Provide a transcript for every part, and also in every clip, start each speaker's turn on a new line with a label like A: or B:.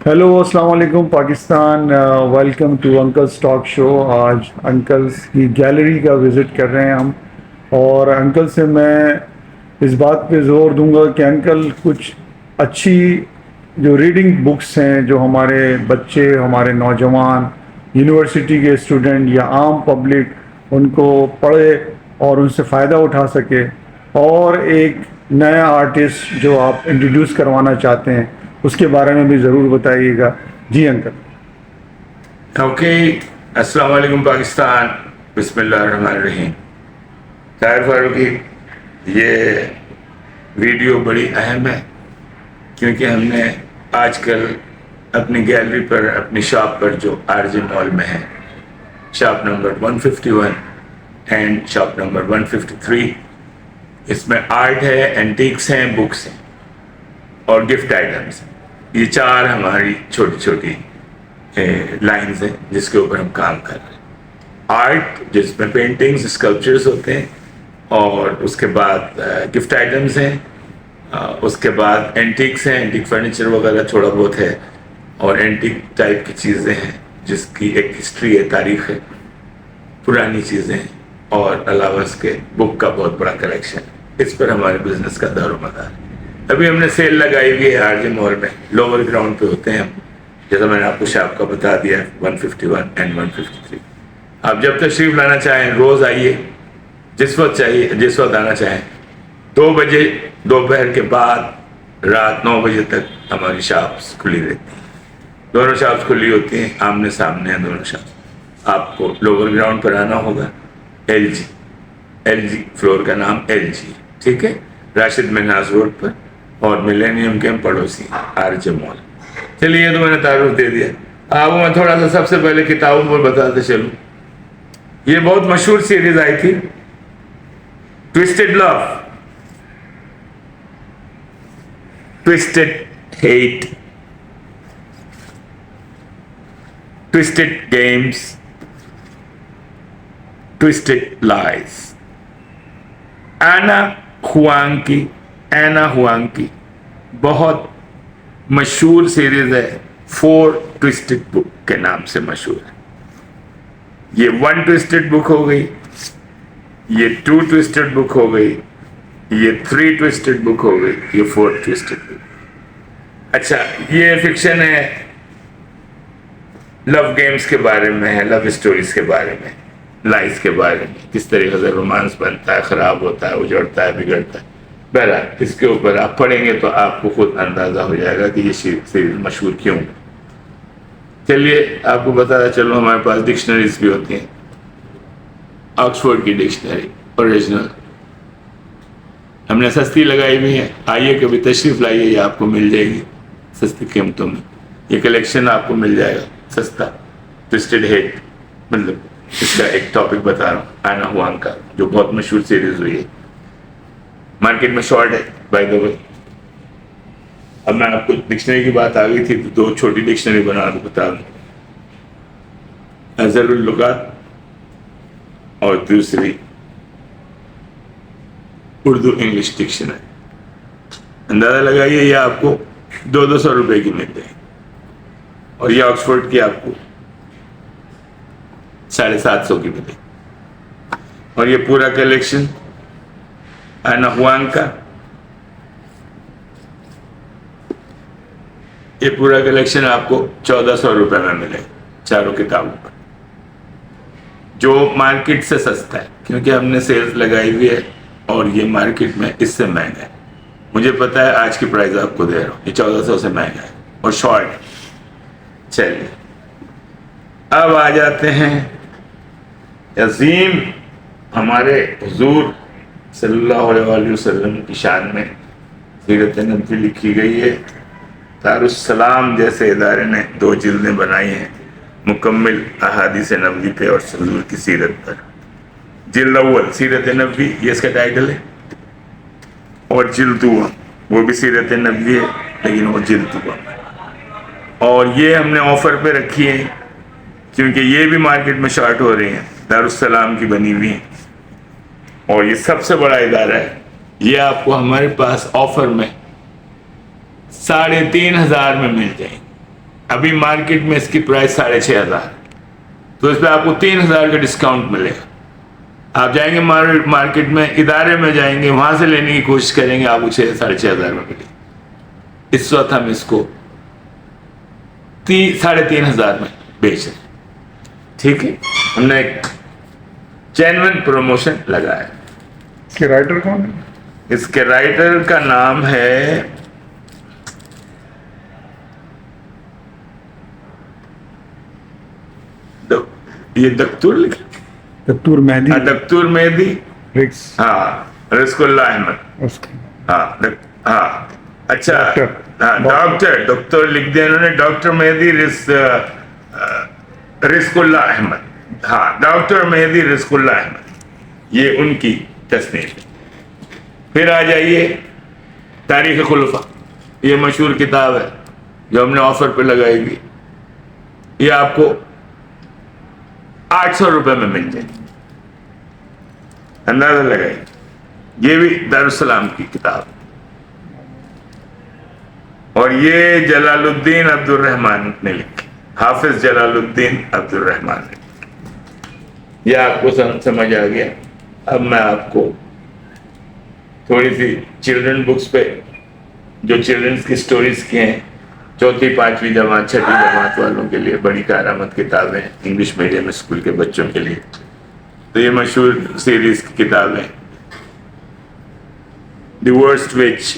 A: Hello السلام علیکم Pakistan, welcome to uncles talk show. آج انکلز کی گیلری کا وزٹ کر رہے ہیں ہم، اور انکل سے میں اس بات پہ زور دوں گا کہ انکل کچھ اچھی جو ریڈنگ بکس ہیں جو ہمارے بچے، ہمارے نوجوان، یونیورسٹی کے اسٹوڈنٹ یا عام پبلک ان کو پڑھے اور ان سے فائدہ اٹھا سکے، اور ایک نیا آرٹسٹ جو آپ انٹروڈیوس کروانا چاہتے ہیں اس کے بارے میں بھی ضرور بتائیے گا۔ جی انکل۔
B: اوکے، السلام علیکم پاکستان، بسم اللہ الرحمن الرحیم۔ طاہر فاروقی، یہ ویڈیو بڑی اہم ہے کیونکہ ہم نے آج کل اپنی گیلری پر، اپنی شاپ پر جو آر جے مال میں ہے، shop number 151 and shop number 153، اس میں آرٹ ہے، اینٹیکس ہیں، بکس ہیں اور گفٹ آئٹمس ہیں۔ یہ چار ہماری چھوٹی چھوٹی لائنز ہیں جس کے اوپر ہم کام کر رہے ہیں۔ آرٹ جس میں پینٹنگز، اسکلپچرز ہوتے ہیں، اور اس کے بعد گفٹ آئٹمز ہیں، اس کے بعد اینٹیکس ہیں، اینٹیک فرنیچر وغیرہ تھوڑا بہت ہے، اور اینٹیک ٹائپ کی چیزیں ہیں جس کی ایک ہسٹری ہے، تاریخ ہے، پرانی چیزیں ہیں، اور علاوہ اس کے بک کا بہت بڑا کلیکشن ہے۔ اس پر ہمارے بزنس کا دار و مدار ہے۔ ابھی ہم نے سیل لگائی ہوئی ہے آر جے مال میں، لوور گراؤنڈ پہ ہوتے ہیں ہم، جیسا میں نے آپ کو شاپ کا بتا دیا ہے، 151 اینڈ 153۔ آپ جب تشریف لانا چاہیں روز آئیے، جس وقت چاہیے، جس وقت آنا چاہیں۔ 2 بجے دوپہر کے بعد رات 9 بجے تک ہماری شاپس کھلی رہتی ہیں۔ دونوں شاپس کھلی ہوتی ہیں، آمنے سامنے ہیں دونوں شاپس۔ آپ کو لوور گراؤنڈ پر آنا ہوگا، ایل جی فلور کا نام ایل جی، ٹھیک ہے، راشد منہاس روڈ پر، اور ملینیم کے پڑوسی آر جے مال۔ چلیے، یہ تو میں نے تعارف دے دیا۔ آپ کو میں تھوڑا سا سب سے پہلے کتابوں پر بتاتے چلوں۔ یہ بہت مشہور سیریز آئی تھی، twisted love, twisted hate, twisted games, twisted lies. Ana Huang کی بہت مشہور سیریز ہے، 4 ٹویسٹڈ بک کے نام سے مشہور ہے۔ یہ 1 ٹویسٹڈ بک ہو گئی، یہ 2 ٹویسٹڈ بک ہو گئی، یہ 3 ٹویسٹڈ بک ہو گئی، یہ 4 ٹویسٹڈ بک۔ اچھا، یہ فکشن ہے، لو گیمز کے بارے میں ہے، لو اسٹوریز کے بارے میں، لائف کے بارے میں، کس طریقے سے رومانس بنتا ہے، خراب ہوتا ہے، اجڑتا ہے، بگڑتا ہے۔ بہرحال اس کے اوپر آپ پڑھیں گے تو آپ کو خود اندازہ ہو جائے گا کہ یہ سیریز مشہور کیوں۔ چلیے آپ کو بتاتا چلو، ہمارے پاس ڈکشنریز بھی ہوتی ہیں۔ آکسفورڈ کی ڈکشنری اوریجنل ہم نے سستی لگائی ہوئی ہے، آئیے کبھی تشریف لائیے، یہ آپ کو مل جائے گی سستی قیمتوں میں۔ یہ کلیکشن آپ کو مل جائے گا سستا۔ ٹویسٹڈ ہیٹ، مطلب اس کا ایک ٹاپک بتا رہا ہوں، اینا ہوانگ کا، جو بہت مشہور سیریز ہوئی ہے، مارکیٹ میں شارٹ ہے بائی دا وے۔ اب میں آپ کو ڈکشنری کی بات آ گئی تھی تو 2 چھوٹی ڈکشنری بنا دوں، بتا دوں۔ اظہر اللغات اور دوسری اردو انگلش ڈکشنری۔ اندازہ لگائیے، یہ آپ کو 200 روپے کی مل جائے گی، اور یہ آکسفورڈ کی آپ کو 750 کی ملے۔ اور یہ پورا کلیکشن اینا ہوانگ کا، یہ پورا کلیکشن آپ کو 1400 روپے میں ملے چاروں کتابوں پر، جو مارکیٹ سے سستا ہے کیونکہ ہم نے سیلز لگائی ہوئی ہے، اور یہ مارکیٹ میں اس سے مہنگا ہے۔ مجھے پتا ہے آج کی پرائز آپ کو دے رہا ہوں، یہ 1400 سے مہنگا ہے اور شارٹ ہے۔ چلیے اب آ جاتے ہیں عظیم ہمارے حضور صلی اللہ علیہ وسلم کی شان میں سیرت نبوی لکھی گئی ہے۔ دارالسلام جیسے ادارے نے 2 جلدیں بنائی ہیں مکمل احادیث نبوی پہ اور حضور کی سیرت پر۔ جلد اول سیرت نبوی، یہ اس کا ٹائٹل ہے، اور جلد دوم وہ بھی سیرت نبوی ہے لیکن وہ جلد دوم ہے۔ اور یہ ہم نے آفر پہ رکھی ہے کیونکہ یہ بھی مارکیٹ میں شارٹ ہو رہی ہیں، دارالسلام کی بنی ہوئی ہیں، اور یہ سب سے بڑا ادارہ ہے۔ یہ آپ کو ہمارے پاس آفر میں 3500 میں مل جائیں گے، ابھی مارکیٹ میں اس کی پرائس 6,500، تو اس پہ آپ کو 3,000 کا ڈسکاؤنٹ ملے گا. آپ جائیں گے مارکیٹ میں، ادارے میں جائیں گے، وہاں سے لینے کی کوشش کریں گے، آپ کو 6,500 میں ملے گا. اس وقت ہم اس کو 3,500 میں بیچ رہے. ٹھیک ہے، ہم نے ایک جینوئن پروموشن لگایا.
A: اس کے رائٹر کون ہے؟
B: اس کے رائٹر کا نام ہے یہ دکتور لکھا،
A: دکتور مہدی،
B: دکتور مہدی،
A: رکس،
B: ہاں، رزق اللہ احمد،
A: اس کا
B: ہاں اچھا، ہاں ڈاکٹر لکھ دیا انہوں نے، ڈاکٹر مہدی رزق اللہ احمد. ہاں، ڈاکٹر مہدی رزق اللہ احمد، یہ ان کی تصنیف ہے. پھر آ جائیے تاریخ خلفاء، یہ مشہور کتاب ہے جو ہم نے آفر پہ لگائی ہوئی. یہ آپ کو 800 روپے میں مل جائے، اندازہ لگائیے. یہ بھی دارالسلام کی کتاب، اور یہ جلال الدین عبد الرحمن نے لکھی، حافظ جلال الدین عبد الرحمن نے لکھی. یہ آپ کو سمجھ آ گیا. اب میں آپ کو تھوڑی سی چلڈرن بکس پہ، جو چلڈرنس کی سٹوریز کی ہیں، 4th 5ویں جماعت 6ٹھی جماعت والوں کے لیے بڑی کارآمد کتابیں، انگلش میڈیم اسکول کے بچوں کے لیے. تو یہ مشہور سیریز کی کتابیں، دی ورسٹ وچ،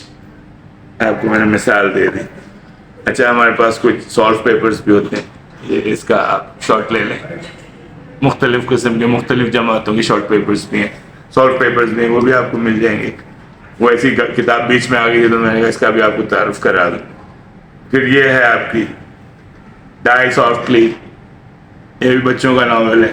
B: آپ کو میں نے مثال دے دی. اچھا، ہمارے پاس کچھ سالو پیپرز بھی ہوتے ہیں، یہ اس کا آپ شارٹ لے لیں. مختلف قسم کے مختلف جماعتوں کے شارٹ پیپرز بھی ہیں، سالو پیپرز بھی ہیں، وہ بھی آپ کو مل جائیں گے. وہ ایسی کتاب بیچ میں آ گئی ہے تو میں نے کہا اس کا بھی آپ کو تعارف کرا دوں. پھر یہ ہے آپ کی ڈائی سافٹلی، یہ بھی بچوں کا ناول ہے.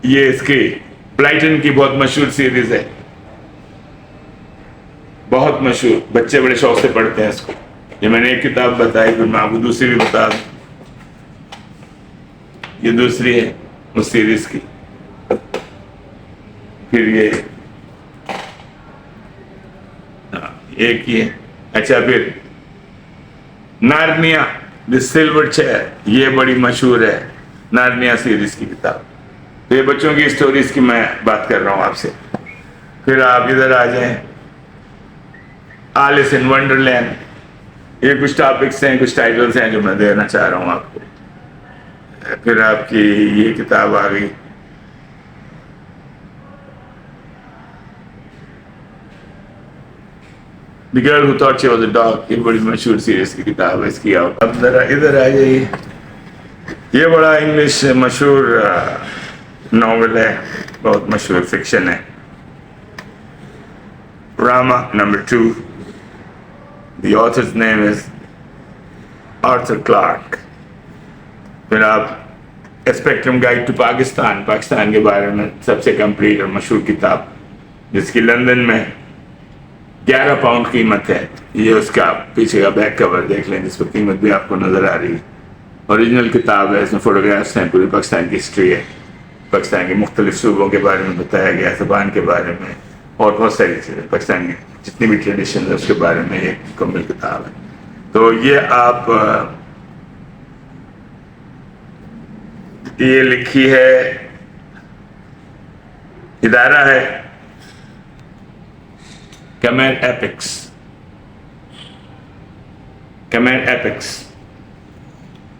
B: یہ اس کی بلائٹن کی بہت مشہور سیریز ہے، بہت مشہور، بچے بڑے شوق سے پڑھتے ہیں اس کو. یہ میں نے ایک کتاب بتائی، پھر میں آپ کو دوسری بھی بتا دوں. یہ دوسری ہے اس سیریز کی. پھر یہ ایک ہی ہے. اچھا، پھر نارنیا دی سلور چیئر، یہ بڑی مشہور ہے، نارنیا سیریز کی کتاب. تو یہ بچوں کی سٹوریز کی میں بات کر رہا ہوں آپ سے. پھر آپ ادھر آ جائیں، آلس ان ونڈرلینڈ، یہ کچھ ٹاپکس ہیں، کچھ ٹائٹلز ہیں جو میں دینا چاہ رہا ہوں آپ کو. پھر آپ کی یہ کتاب آ گئی، the girl who thought she was a dog, یہ بڑی مشہور سیریز کی کتاب ہے. اس کی اب ذرا ادھر آ جائیے. یہ بڑا انگلش مشہور ناول ہے، بہت مشہور فکشن ہے، Rama number 2. The author's name is Arthur Clarke. پھر آپ اسپیکٹرم گائیڈ ٹو پاکستان کے بارے میں سب سے کمپلیٹ اور مشہور کتاب، جس کی لندن میں 11 پاؤنڈ قیمت ہے. یہ اس کا پیچھے کا بیک کور دیکھ لیں، جس پر قیمت بھی آپ کو نظر آ رہی ہے. اوریجنل کتاب ہے، اس میں فوٹوگرافس ہیں، پوری پاکستان کی ہسٹری ہے، پاکستان کے مختلف صوبوں کے بارے میں بتایا گیا ہے، زبان کے بارے میں، اور بہت ساری چیزیں، پاکستان کی جتنی بھی ٹریڈیشن ہے اس کے بارے میں ایک مکمل کتاب ہے. تو یہ آپ یہ لکھی ہے، ادارہ ہے کمیر ایپکس.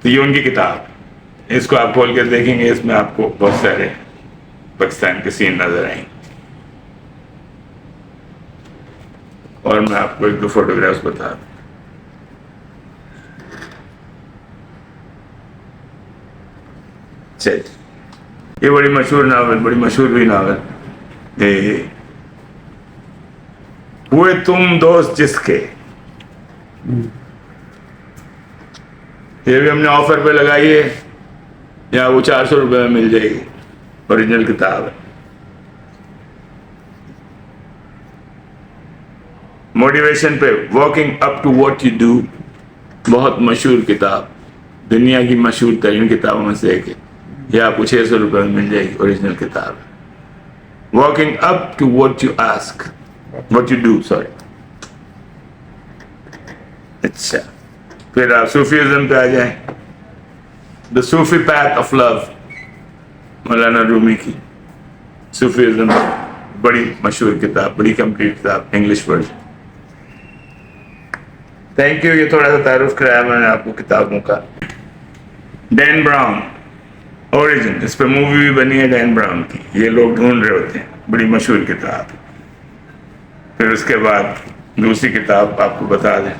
B: تو یہ ان کی کتاب، اس کو آپ کھول کے دیکھیں گے، اس میں آپ کو بہت سارے پاکستان کے سین نظر آئیں گے. اور میں آپ کو 1-2 فوٹوگرافس بتا دوں. یہ بڑی مشہور ناول، بڑی مشہور بھی ناول، ہوئے تم دوست جس کے. یہ بھی ہم نے آفر پہ لگائی ہے، یا وہ 400 روپے میں مل جائے گی. اوریجنل کتاب ہے. موٹیویشن پہ walking up to what you do, بہت مشہور کتاب، دنیا کی مشہور ترین کتابوں میں سے ایک ہے. یہ آپ کو 600 روپے میں مل جائے گی. اوریجنل کتاب ہے. Walking up to what you ask, what you do, sorry. اچھا پھر آپ صوفیزم پہ آ جائیں. دا صوفی پیتھ آف لو، مولانا رومی کی صوفیزم، بڑی مشہور کتاب، بڑی کمپلیٹ کتاب، انگلش ورژن. Thank you. یہ تھوڑا سا تعارف کرایا میں نے آپ کو کتابوں کا. ڈین براؤن اوریجن، اس پہ مووی بھی بنی ہے ڈین براؤن کی، یہ لوگ ڈھونڈ رہے ہوتے ہیں، بڑی مشہور کتاب. پھر اس کے بعد دوسری کتاب آپ کو بتا دیں،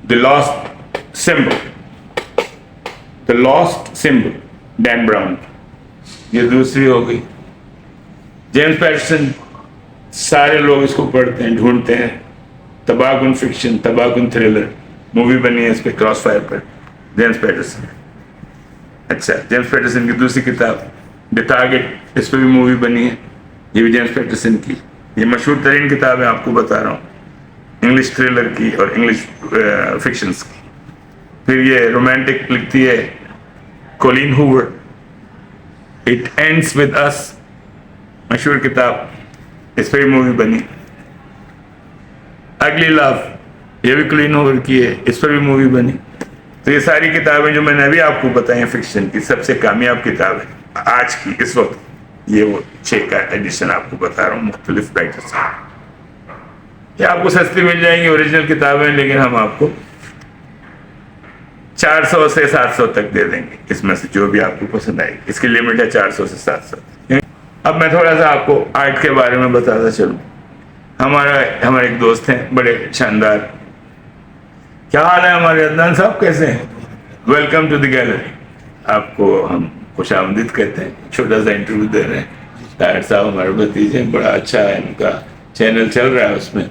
B: The Lost Symbol، Dan Brown. یہ دوسری ہو گئی. جیمز پیٹرسن، سارے لوگ اس کو پڑھتے ہیں، ڈھونڈتے ہیں. تباہ کن فکشن، تباہ کن تھرلر، مووی بنی ہے اس پہ کراس فائر پر، جیمز پیٹرسن. اچھا جیمز پیٹرسن کی دوسری کتاب دی ٹارگیٹ، اس پہ بھی مووی بنی ہے، یہ بھی جیمز پیٹرسن کی. یہ مشہور ترین کتاب ہے آپ کو بتا رہا ہوں، انگلش تھرلر کی اور انگلش فکشنز کی. پھر یہ رومانٹک لکھتی ہے Colleen Hoover, it ends with us, مشہور کتاب، اس پہ بھی مووی بنی. اگلی لو، یہ بھی کولین ہوور کی ہے، اس پہ بھی مووی بنی. تو یہ ساری کتابیں جو میں نے ابھی آپ کو بتائی ہیں فکشن کی، سب سے کامیاب کتاب ہے آج کی اس وقت. یہ وہ 6 کا ایڈیشن آپ کو بتا رہا ہوں مختلف رائٹر سے. یہ آپ کو سستی مل جائیں گی اوریجنل کتابیں، لیکن ہم آپ کو 400 سے 700 تک دے دیں گے، اس میں سے جو بھی آپ کو پسند آئے گی. اس کی لمٹ ہے 400 سے 700. اب میں تھوڑا سا آپ کو آرٹ کے بارے میں بتاتا چلوں. ہمارے ایک دوست ہیں بڑے شاندار. کیا حال ہے ہمارے عدنان صاحب، کیسے ہیں؟ Welcome to the gallery. آپ کو ہم خوش آمدید کہتے ہیں. چھوٹا سا انٹرویو دے رہے ہیں. طاہر صاحب ہمارے بھتیجے، بڑا اچھا ہے، ان کا چینل چل رہا ہے، اس میں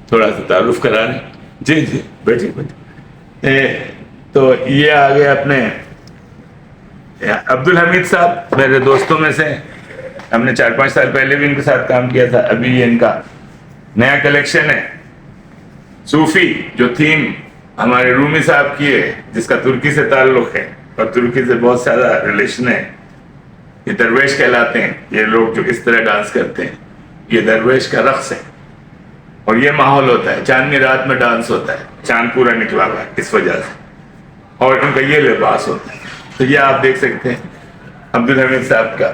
B: تھوڑا سا تعارف کرا رہے ہیں. جی جی بیٹھیے بیٹھیے. تو یہ آگے اپنے عبدالحمید صاحب میرے دوستوں میں سے، ہم نے 4-5 سال پہلے بھی ان کے ساتھ کام کیا تھا. ابھی یہ ان کا نیا کلیکشن ہے صوفی، جو تھیم ہمارے رومی صاحب کی ہے، جس کا ترکی سے تعلق ہے اور ترکی سے بہت زیادہ ریلیشن ہے. یہ درویش کہلاتے ہیں یہ لوگ جو اس طرح ڈانس کرتے ہیں. یہ درویش کا رقص ہے اور یہ ماحول ہوتا ہے، چاندنی رات میں ڈانس ہوتا ہے، چاند پورا نکلا ہوا ہے اس وجہ سے، اور ان کا یہ لباس ہوتا ہے. تو یہ آپ دیکھ سکتے ہیں عبدالحمید صاحب کا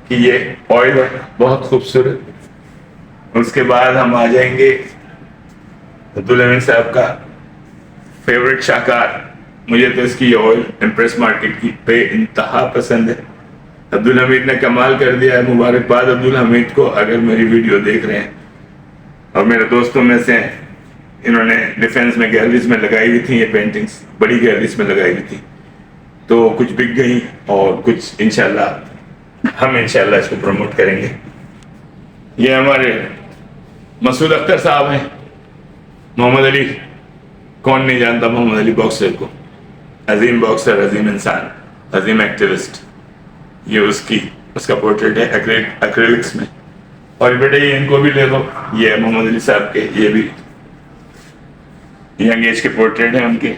B: کہ یہ آئل ہے بہت خوبصورت. اس کے بعد ہم آ جائیں گے عبدالحمید صاحب کا فیوریٹ شاہکار. مجھے تو اس کی یہ آئل امپریس مارکیٹ کی بے انتہا پسند ہے. عبدالحمید نے کمال کر دیا ہے. مبارکباد عبدالحمید کو، اگر میری ویڈیو دیکھ رہے ہیں اور میرے دوستوں میں سے ہیں. انہوں نے ڈیفینس میں گیلریز میں لگائی ہوئی تھیں، یہ پینٹنگز بڑی گیلریز میں لگائی ہوئی تھیں، تو کچھ بک گئیں اور کچھ انشاءاللہ ہم انشاءاللہ اس کو پروموٹ کریں گے. یہ ہمارے مسعود اختر صاحب ہیں. محمد علی، کون نہیں جانتا محمد علی باکسر کو، عظیم باکسر، عظیم انسان، عظیم ایکٹیوسٹ. یہ اس کا پورٹریٹ ہے ایکریلکس میں. اور بیٹے یہ ان کو بھی لے لو، یہ محمد علی صاحب کے، یہ بھی ینگ ایج کے پورٹریٹ ہیں ان کے.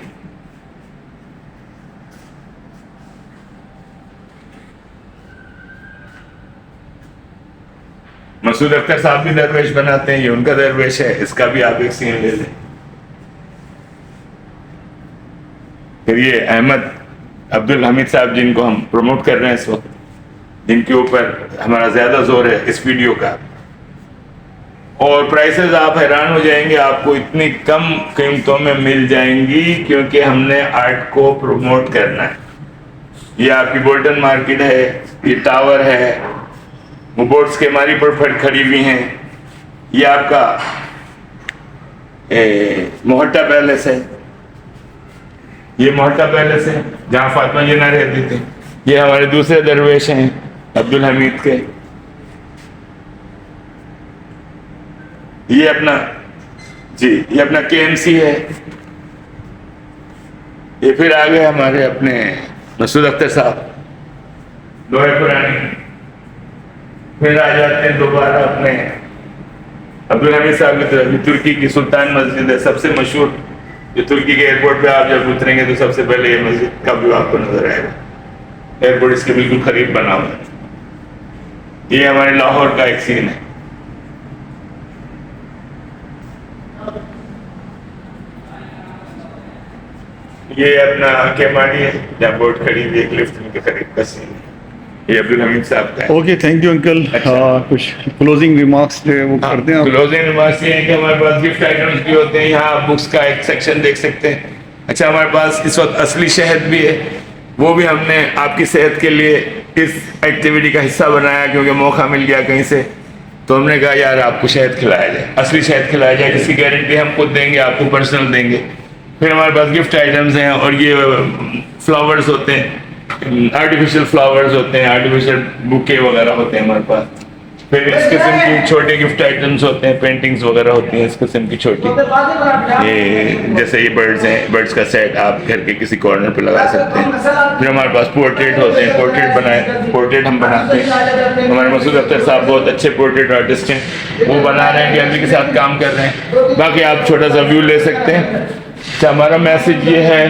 B: مسعود اختر صاحب بھی درویش بناتے ہیں، یہ ان کا درویش ہے، اس کا بھی آپ ایک سین لے لیں. پھر یہ احمد عبدالحمید صاحب جن کو ہم پروموٹ کر رہے ہیں اس وقت، جن کے اوپر ہمارا زیادہ زور ہے اس ویڈیو کا. اور پرائسز آپ حیران ہو جائیں گے، آپ کو اتنی کم قیمتوں میں مل جائیں گی کیونکہ ہم نے آرٹ کو پروموٹ کرنا ہے. یہ آپ کی گولڈن مارکیٹ ہے، یہ ٹاور ہے، وہ بورڈز کے ماری پر کھڑی ہوئی ہیں. یہ آپ کا موہٹا پیلس ہے، یہ موہٹا پیلس ہے جہاں فاطمہ جناح رہتی تھی. یہ ہمارے دوسرے درویش ہیں عبدالحمید کے. یہ اپنا یہ اپنا KMC ہے. یہ پھر آگے ہمارے اپنے مسعود اختر صاحب لوہے پرانی. پھر آ جاتے ہیں دوبارہ اپنے عبدالحمید صاحب کی طرف. ترکی کی سلطان مسجد ہے سب سے مشہور. جو ترکی کے ایئرپورٹ پہ آپ جب اتریں گے تو سب سے پہلے یہ مسجد کا ویو آپ کو نظر آئے گا. ایئرپورٹ اس کے بالکل قریب بنا ہوا ہے. یہ ہمارے لاہور کا ایک سین ہے. یہ اپنا کیمانی ہے جہاں بوٹ کھڑی ہوئی ایک لفٹ ان کے قریب بس یہ عبدالحمید صاحب کا ہے.
A: Okay thank you uncle. کچھ کلوزنگ ریمارکس جو ہے وہ کرتے ہیں آپ؟
B: کلوزنگ ریمارکس یہ ہے کہ ہمارے پاس گفٹ آئٹمس بھی ہوتے ہیں. یہاں آپ بکس کا ایک سیکشن دیکھ سکتے ہیں. اچھا ہمارے پاس اس وقت اصلی شہد بھی ہے, وہ بھی ہم نے آپ کی صحت کے لیے اس ایکٹیویٹی کا حصہ بنایا کیونکہ موقع مل گیا کہیں سے, تو ہم نے کہا یار آپ کو شہد کھلایا جائے, اصلی شہد کھلایا جائے, جس کی گارنٹی ہم خود دیں گے, آپ کو پرسنل دیں گے. پھر ہمارے پاس گفٹ آئٹمس ہیں اور یہ فلاورز ہوتے ہیں, آرٹیفیشل فلاورز ہوتے ہیں, آرٹیفیشل بوکے وغیرہ ہوتے ہیں ہمارے پاس. پھر اس قسم کی چھوٹے گفٹ آئٹمس ہوتے ہیں, پینٹنگز وغیرہ ہوتی ہیں اس قسم کی چھوٹی, یہ جیسے یہ برڈز ہیں, برڈز کا سیٹ آپ گھر کے کسی کارنر پہ لگا سکتے ہیں. پھر ہمارے پاس پورٹریٹ ہوتے ہیں, پورٹریٹ ہم بناتے ہیں. ہمارے مسعود اختر صاحب بہت اچھے پورٹریٹ آرٹسٹ ہیں, وہ بنا رہے ہیں, گیلری کے ساتھ کام کر رہے ہیں. باقی آپ چھوٹا سا ویو لے سکتے ہیں. اچھا ہمارا میسج یہ ہے,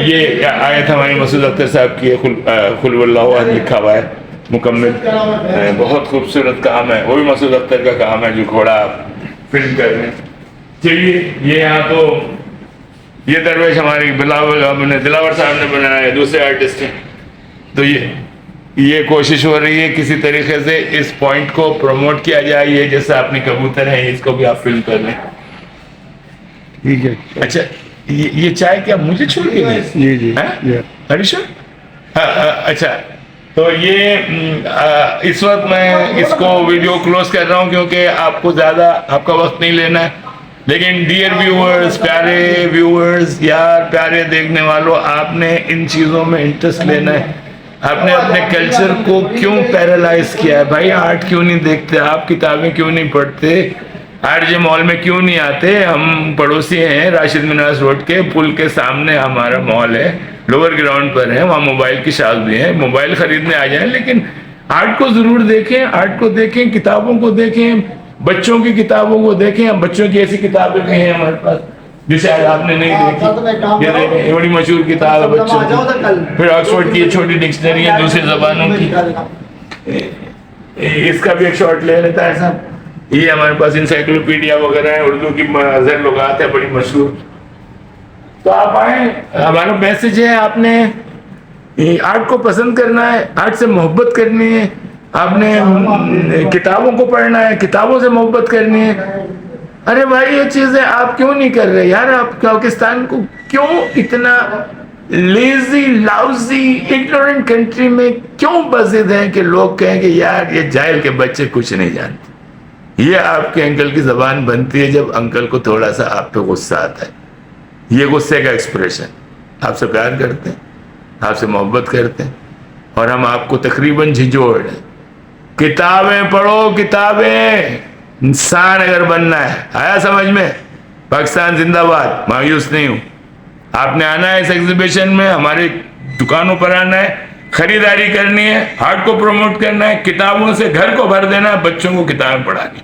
B: یہ آیت ہماری مسعود اختر صاحب کی قل اللہ احد لکھا ہوا ہے مکمل, بہت خوبصورت کام ہے, وہ بھی مسعود اختر کا کام ہے جو گھوڑا آپ فلم کر رہے ہیں. چلیے یہ یہاں تو یہ درویش ہماری دلاور صاحب نے بنایا ہے, دوسرے آرٹسٹ ہیں. تو یہ کوشش ہو رہی ہے کسی طریقے سے اس پوائنٹ کو پروموٹ کیا جائے. یہ جیسا اپنے کبوتر ہیں اس کو بھی آپ فلم کر لیں.
A: ٹھیک ہے.
B: اچھا یہ چائے کیا مجھے چھوڑ کے گئی؟
A: جی جی
B: ہریش. اچھا تو یہ اس وقت میں اس کو ویڈیو کلوز کر رہا ہوں کیونکہ آپ کو زیادہ آپ کا وقت نہیں لینا ہے. لیکن ڈیئر ویورز, پیارے ویورز, یار پیارے دیکھنے والوں, آپ نے ان چیزوں میں انٹرسٹ لینا ہے. آپ نے اپنے کلچر کو کیوں پیرالائز کیا ہے بھائی؟ آرٹ کیوں نہیں دیکھتے آپ؟ کتابیں کیوں نہیں پڑھتے؟ آر جے مال میں کیوں نہیں آتے؟ ہم پڑوسی ہیں, راشد منہاس روڈ کے پل کے سامنے ہمارا مال ہے, لوور گراؤنڈ پر ہے, وہاں موبائل کی شاپ بھی ہے, موبائل خریدنے آ جائیں. لیکن آرٹ کو ضرور دیکھیں, آرٹ کو دیکھیں, کتابوں کو دیکھیں, بچوں کی کتابوں کو دیکھیں. بچوں کی ایسی کتابیں بھی ہیں ہمارے پاس جو شاید آپ نے نہیں دیکھی. یہ دیکھیں, یہ بڑی مشہور کتاب ہے بچوں کی. پھر آکسفورڈ کی چھوٹی ڈکشنری ہے دوسری زبانوں کی, اس کا بھی ایک شارٹ لے لیتا ہے صاحب. یہ ہمارے پاس انسائکلوپیڈیا وغیرہ ہے, اردو کی زر لغات ہے بڑی مشہور. تو آپ آئیں, ہمارا میسج ہے آپ نے آرٹ کو پسند کرنا ہے, آرٹ سے محبت کرنی ہے, آپ نے کتابوں کو پڑھنا ہے, کتابوں سے محبت کرنی ہے. ارے بھائی یہ چیزیں آپ کیوں نہیں کر رہے یار؟ آپ پاکستان کو کیوں اتنا لیزی, لاؤزی, اگنورنٹ کنٹری میں کیوں بزد ہیں کہ لوگ کہیں کہ یار یہ جاہل کے بچے کچھ نہیں جانتے؟ یہ آپ کے انکل کی زبان بنتی ہے جب انکل کو تھوڑا سا آپ پہ غصہ آتا ہے. یہ غصے کا ایکسپریشن. آپ سے پیار کرتے ہیں, آپ سے محبت کرتے ہیں, اور ہم آپ کو تقریباً جھنجھوڑ ہیں. کتابیں پڑھو, کتابیں. انسان اگر بننا ہے, آیا سمجھ میں؟ پاکستان زندہ باد. مایوس نہیں ہوں. آپ نے آنا ہے اس ایگزیبیشن میں, ہماری دکانوں پر آنا ہے, خریداری کرنی ہے, آرٹ کو پروموٹ کرنا ہے, کتابوں سے گھر کو بھر دینا ہے, بچوں کو کتابیں پڑھانی.